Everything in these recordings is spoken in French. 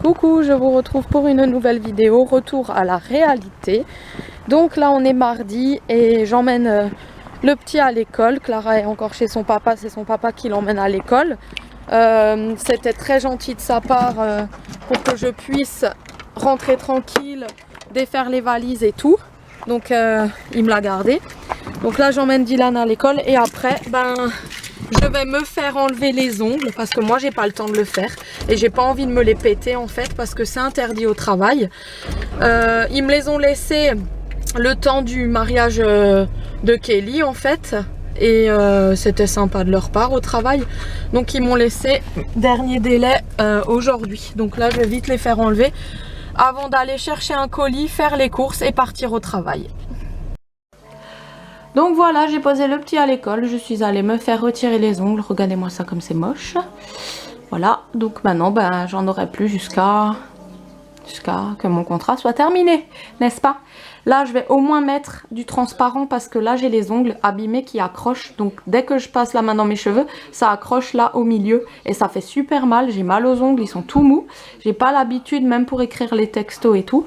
Coucou, je vous retrouve pour une nouvelle vidéo, retour à la réalité. Donc là on est mardi et j'emmène le petit à l'école. Clara est encore chez son papa, c'est son papa qui l'emmène à l'école. C'était très gentil de sa part pour que je puisse rentrer tranquille, défaire les valises et tout. Donc il me l'a gardé. Donc là j'emmène Dylan à l'école et après je vais me faire enlever les ongles parce que moi j'ai pas le temps de le faire et j'ai pas envie de me les péter en fait parce que c'est interdit au travail. Ils me les ont laissés le temps du mariage de Kelly en fait et c'était sympa de leur part au travail, donc ils m'ont laissé dernier délai aujourd'hui. Donc là je vais vite les faire enlever avant d'aller chercher un colis, faire les courses et partir au travail. Donc voilà, j'ai posé le petit à l'école, je suis allée me faire retirer les ongles, regardez-moi ça comme c'est moche. Voilà, donc maintenant j'en aurai plus jusqu'à que mon contrat soit terminé, n'est-ce pas? Là je vais au moins mettre du transparent parce que là j'ai les ongles abîmés qui accrochent, donc dès que je passe la main dans mes cheveux, ça accroche là au milieu et ça fait super mal, j'ai mal aux ongles, ils sont tout mous, j'ai pas l'habitude même pour écrire les textos et tout.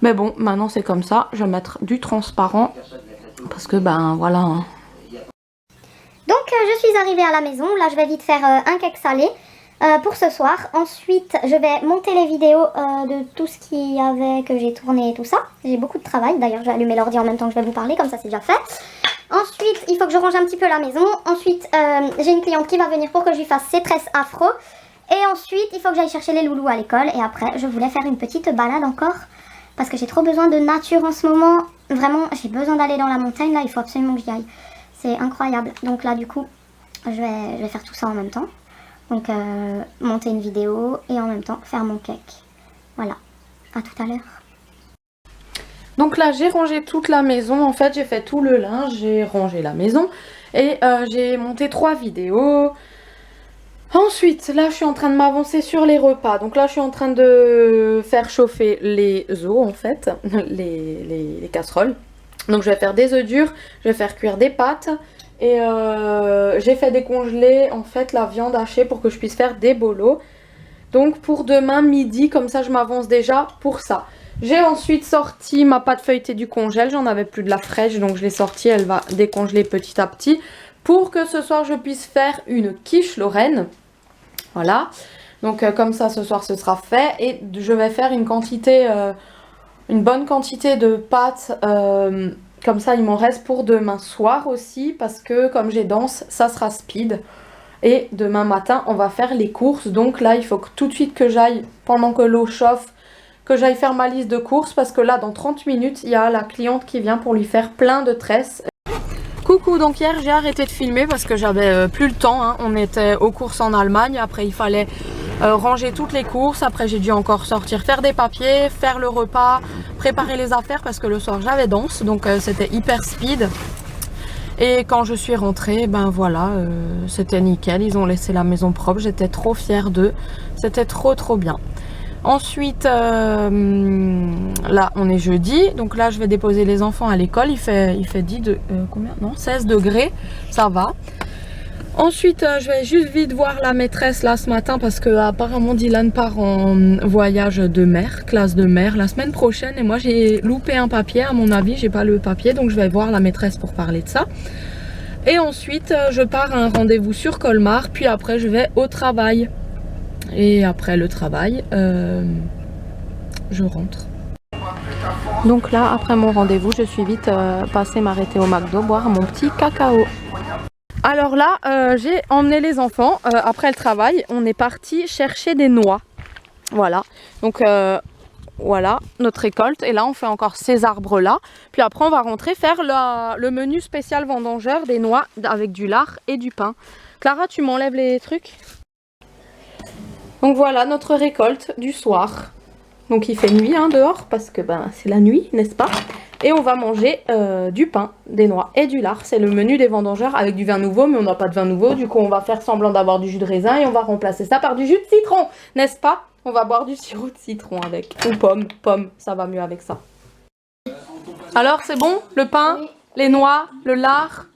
Mais bon, maintenant c'est comme ça, je vais mettre du transparent. Parce que voilà. Donc je suis arrivée à la maison, là je vais vite faire un cake salé pour ce soir. Ensuite je vais monter les vidéos de tout ce qu'il y avait que j'ai tourné et tout ça. J'ai beaucoup de travail, d'ailleurs je vais allumer l'ordi en même temps que je vais vous parler, comme ça c'est déjà fait. Ensuite il faut que je range un petit peu la maison. Ensuite j'ai une cliente qui va venir pour que je lui fasse ses tresses afro. Et ensuite il faut que j'aille chercher les loulous à l'école. Et après je voulais faire une petite balade encore parce que j'ai trop besoin de nature en ce moment. Vraiment, j'ai besoin d'aller dans la montagne, là, il faut absolument que j'y aille. C'est incroyable. Donc là, du coup, je vais faire tout ça en même temps. Donc, monter une vidéo et en même temps faire mon cake. Voilà, à tout à l'heure. Donc là, j'ai rangé toute la maison. En fait, j'ai fait tout le linge, j'ai rangé la maison. Et j'ai monté 3 vidéos. Ensuite, là, je suis en train de m'avancer sur les repas. Donc là, je suis en train de faire chauffer les os, en fait, les casseroles. Donc je vais faire des œufs durs, je vais faire cuire des pâtes. Et j'ai fait décongeler, en fait, la viande hachée pour que je puisse faire des bolos. Donc pour demain midi, comme ça, je m'avance déjà pour ça. J'ai ensuite sorti ma pâte feuilletée du congèle. J'en avais plus de la fraîche, donc je l'ai sortie. Elle va décongeler petit à petit. Pour que ce soir, je puisse faire une quiche lorraine. Voilà, donc comme ça ce soir ce sera fait et je vais faire une bonne quantité de pâtes, comme ça il m'en reste pour demain soir aussi parce que comme j'ai danse ça sera speed et demain matin on va faire les courses. Donc là il faut que tout de suite que j'aille, pendant que l'eau chauffe, que j'aille faire ma liste de courses parce que là dans 30 minutes il y a la cliente qui vient pour lui faire plein de tresses. Coucou, donc hier j'ai arrêté de filmer parce que j'avais plus le temps, hein. On était aux courses en Allemagne, après il fallait ranger toutes les courses, après j'ai dû encore sortir, faire des papiers, faire le repas, préparer les affaires parce que le soir j'avais danse, donc c'était hyper speed. Et quand je suis rentrée, voilà, c'était nickel, ils ont laissé la maison propre, j'étais trop fière d'eux, c'était trop bien. Ensuite, là on est jeudi, donc là je vais déposer les enfants à l'école, il fait 16 degrés, ça va. Ensuite je vais juste vite voir la maîtresse là ce matin parce que apparemment Dylan part en voyage de mer, classe de mer la semaine prochaine et moi j'ai loupé un papier, à mon avis j'ai pas le papier, donc je vais voir la maîtresse pour parler de ça. Et ensuite je pars à un rendez-vous sur Colmar, puis après je vais au travail. Et après le travail, je rentre. Donc là, après mon rendez-vous, je suis vite passée m'arrêter au McDo, boire mon petit cacao. Alors là, j'ai emmené les enfants. Après le travail, on est parti chercher des noix. Voilà. Donc voilà notre récolte. Et là, on fait encore ces arbres-là. Puis après, on va rentrer faire le menu spécial vendangeur des noix avec du lard et du pain. Clara, tu m'enlèves les trucs ? Donc voilà notre récolte du soir. Donc il fait nuit dehors parce que c'est la nuit, n'est-ce pas? Et on va manger du pain, des noix et du lard. C'est le menu des vendangeurs avec du vin nouveau, mais on n'a pas de vin nouveau. Du coup on va faire semblant d'avoir du jus de raisin et on va remplacer ça par du jus de citron, n'est-ce pas? On va boire du sirop de citron avec. Ou pomme, ça va mieux avec ça. Alors c'est bon? Le pain, les noix, le lard.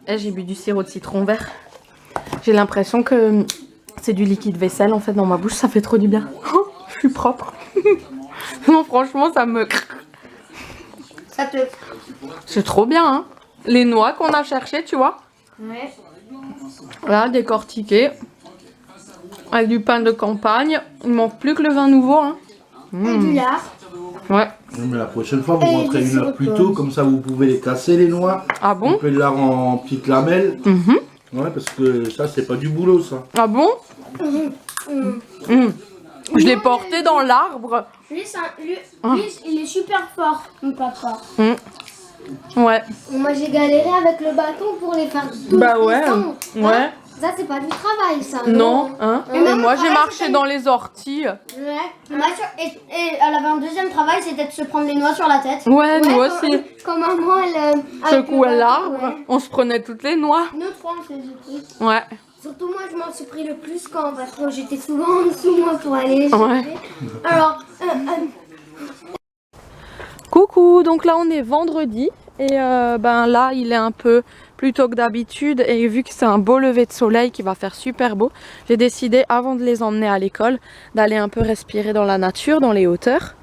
Et j'ai bu du sirop de citron vert. J'ai l'impression que c'est du liquide vaisselle en fait dans ma bouche, ça fait trop du bien. je suis propre. Non, franchement, ça me... Ça te... C'est trop bien, hein. Les noix qu'on a cherchées, tu vois. Ouais. Voilà, décortiquées. Avec du pain de campagne. Il manque plus que le vin nouveau, hein. Et du lard. Ouais. Mais la prochaine fois, vous rentrez 1 heure plus tôt, comme ça vous pouvez les casser les noix. Ah bon? Vous pouvez les lard en petites lamelles. Ouais, parce que ça, c'est pas du boulot, ça. Ah bon? Je l'ai porté dans l'arbre. Lui, il est super fort, mon papa. Ouais. Moi, j'ai galéré avec le bâton pour les faire tout Bah ouais. ensemble. Ouais. Ça, c'est pas du travail, ça. Non, hein. Et Et même moi, le j'ai travail, marché c'était- dans les orties. Ouais. Et elle avait un deuxième travail, c'était de se prendre les noix sur la tête. Ouais, nous aussi. Comme maman, elle... Secouait l'arbre. On se prenait toutes les noix. Nous trois, on faisait tout. Ouais. Surtout moi, je m'en suis pris le plus quand, parce que j'étais souvent en dessous, moi, pour aller chercher. Ouais. Alors, Coucou, donc là on est vendredi et ben là il est un peu plus tôt que d'habitude et vu que c'est un beau lever de soleil qui va faire super beau, j'ai décidé avant de les emmener à l'école d'aller un peu respirer dans la nature, dans les hauteurs.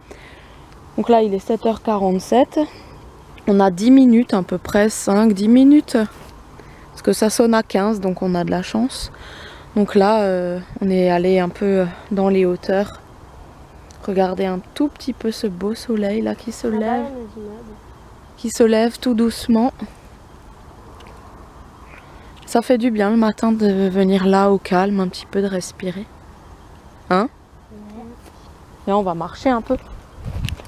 Donc là il est 7h47, on a 10 minutes à peu près, 5-10 minutes, parce que ça sonne à 15 donc on a de la chance. Donc là on est allé un peu dans les hauteurs. Regardez un tout petit peu ce beau soleil là qui se lève tout doucement. Ça fait du bien le matin de venir là au calme, un petit peu de respirer. Hein? Et on va marcher un peu.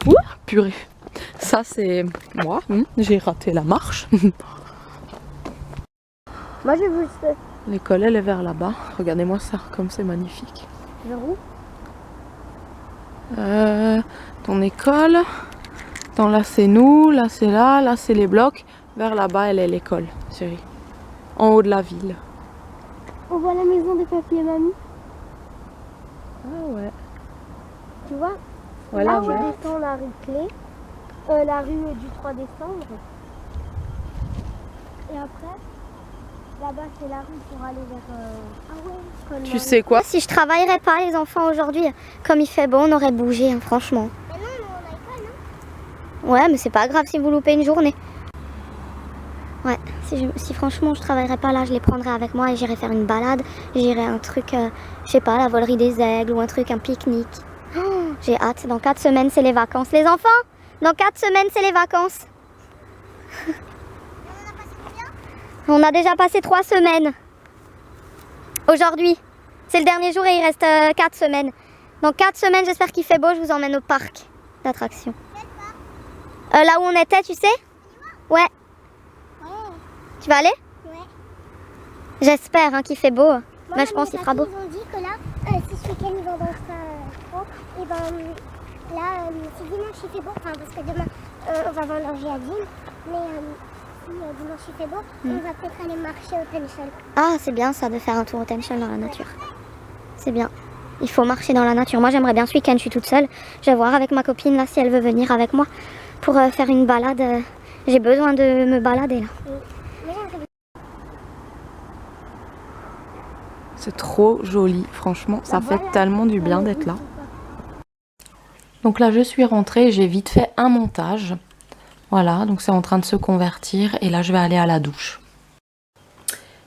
Ouh, purée. Ça c'est moi, j'ai raté la marche. moi, j'ai juste... L'école elle est vers là-bas. Regardez-moi ça, comme c'est magnifique. Vers où? Ton école. Attends, là c'est nous, là c'est les blocs. Vers là-bas, elle est l'école, chérie. En haut de la ville. On voit la maison de papy et mamie. Ah ouais. Tu vois? Voilà, là, ouais. on descend la rue Clé. La rue du 3 décembre. Et après, là-bas, c'est la rue pour aller vers... Tu sais quoi? Si je travaillerais pas les enfants aujourd'hui, comme il fait beau, on aurait bougé, hein, franchement. Mais non, mais on a école, non? Ouais, mais c'est pas grave si vous loupez une journée. Ouais, si franchement je travaillerais pas là, je les prendrais avec moi et j'irais faire une balade. J'irais un truc, je sais pas, la volerie des aigles ou un truc, un pique-nique. Oh, j'ai hâte, dans 4 semaines c'est les vacances. Les enfants, dans 4 semaines c'est les vacances. On a déjà passé 3 semaines. Aujourd'hui, c'est le dernier jour et il reste 4 semaines. Dans 4 semaines, j'espère qu'il fait beau, je vous emmène au parc d'attractions. Là où on était, tu sais? Ouais. Tu vas aller? Ouais. J'espère hein, qu'il fait beau. Mais je pense qu'il fera beau. Ils ont dit que là, si ce week-end ils vont dans trop, et ben là, si dimanche il fait beau, enfin parce que demain on va manger à Dîmes, mais si dimanche il fait beau, on va peut-être aller marcher au Tension. Ah, c'est bien ça de faire un tour au Tension dans la nature. C'est bien. Il faut marcher dans la nature. Moi j'aimerais bien ce week-end, je suis toute seule. Je vais voir avec ma copine là si elle veut venir avec moi pour faire une balade. J'ai besoin de me balader là. C'est trop joli, franchement, ça fait tellement du bien d'être là. Donc là je suis rentrée, j'ai vite fait un montage. Voilà, donc c'est en train de se convertir et là je vais aller à la douche.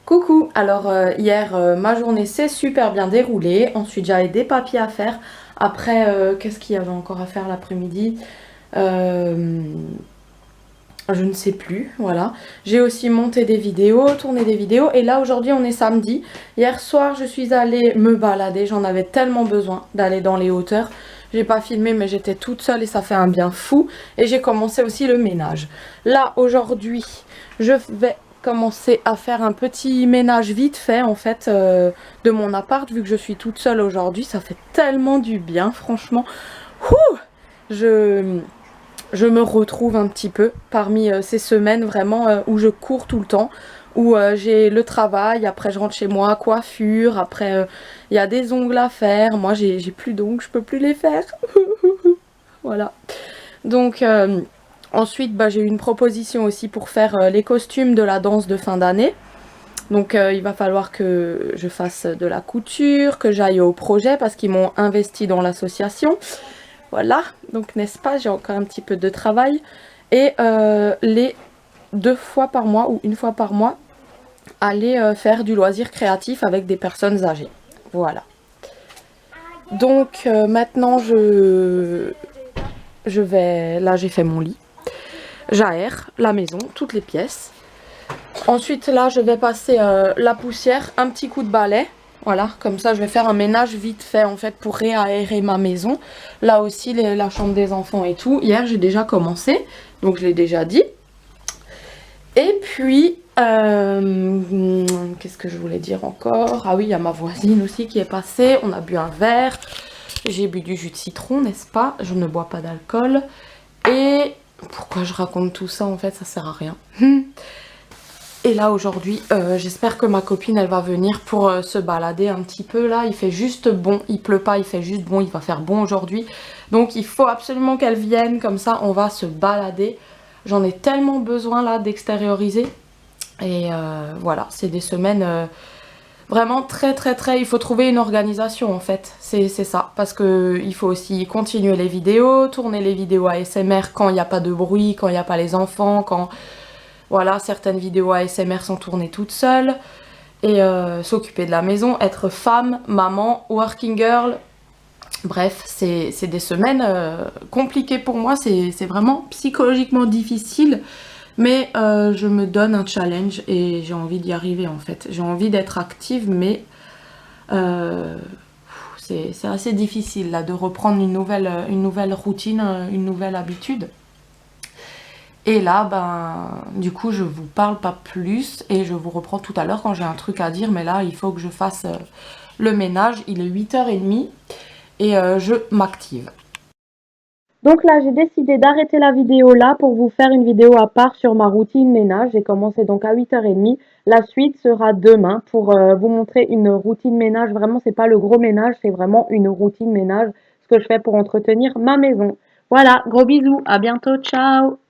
Coucou, alors hier ma journée s'est super bien déroulée. Ensuite j'avais des papiers à faire. Après, qu'est-ce qu'il y avait encore à faire l'après-midi? Je ne sais plus, voilà. J'ai aussi monté des vidéos, tourné des vidéos. Et là aujourd'hui on est samedi. Hier soir je suis allée me balader. J'en avais tellement besoin d'aller dans les hauteurs. J'ai pas filmé mais j'étais toute seule et ça fait un bien fou. Et j'ai commencé aussi le ménage. Là aujourd'hui je vais commencer à faire un petit ménage vite fait en fait de mon appart. Vu que je suis toute seule aujourd'hui, ça fait tellement du bien franchement. Ouh, je me retrouve un petit peu parmi ces semaines vraiment où je cours tout le temps, où j'ai le travail, après je rentre chez moi, coiffure, après il y a des ongles à faire, moi j'ai plus d'ongles, je peux plus les faire. Voilà. Donc ensuite bah, j'ai eu une proposition aussi pour faire les costumes de la danse de fin d'année. Donc il va falloir que je fasse de la couture, que j'aille au projet parce qu'ils m'ont investi dans l'association. Voilà, donc n'est-ce pas, j'ai encore un petit peu de travail. Et les 2 fois par mois ou 1 fois par mois, aller faire du loisir créatif avec des personnes âgées. Voilà. Donc maintenant je vais... Là j'ai fait mon lit. J'aère la maison, toutes les pièces. Ensuite là je vais passer la poussière, un petit coup de balai. Voilà, comme ça je vais faire un ménage vite fait en fait pour réaérer ma maison. Là aussi la chambre des enfants et tout. Hier j'ai déjà commencé, donc je l'ai déjà dit. Et puis, qu'est-ce que je voulais dire encore? Ah oui, il y a ma voisine aussi qui est passée. On a bu un verre. J'ai bu du jus de citron, n'est-ce pas? Je ne bois pas d'alcool. Et pourquoi je raconte tout ça? En fait, ça sert à rien. Et là, aujourd'hui, j'espère que ma copine, elle va venir pour se balader un petit peu. Là, il fait juste bon. Il pleut pas, il fait juste bon. Il va faire bon aujourd'hui. Donc, il faut absolument qu'elle vienne. Comme ça, on va se balader. J'en ai tellement besoin là d'extérioriser. Et voilà, c'est des semaines vraiment très. Il faut trouver une organisation en fait. C'est ça. Parce qu'il faut aussi continuer les vidéos, tourner les vidéos ASMR quand il n'y a pas de bruit, quand il n'y a pas les enfants, quand voilà, certaines vidéos ASMR sont tournées toutes seules. Et s'occuper de la maison, être femme, maman, working girl. Bref, c'est des semaines compliquées pour moi, c'est vraiment psychologiquement difficile, mais je me donne un challenge et j'ai envie d'y arriver en fait. J'ai envie d'être active, mais c'est assez difficile là de reprendre une nouvelle routine, une nouvelle habitude. Et là, ben, du coup, je vous parle pas plus et je vous reprends tout à l'heure quand j'ai un truc à dire, mais là, il faut que je fasse le ménage. Il est 8h30. Et je m'active. Donc là, j'ai décidé d'arrêter la vidéo là pour vous faire une vidéo à part sur ma routine ménage. J'ai commencé donc à 8h30. La suite sera demain pour vous montrer une routine ménage. Vraiment, c'est pas le gros ménage, c'est vraiment une routine ménage. Ce que je fais pour entretenir ma maison. Voilà, gros bisous, à bientôt, ciao!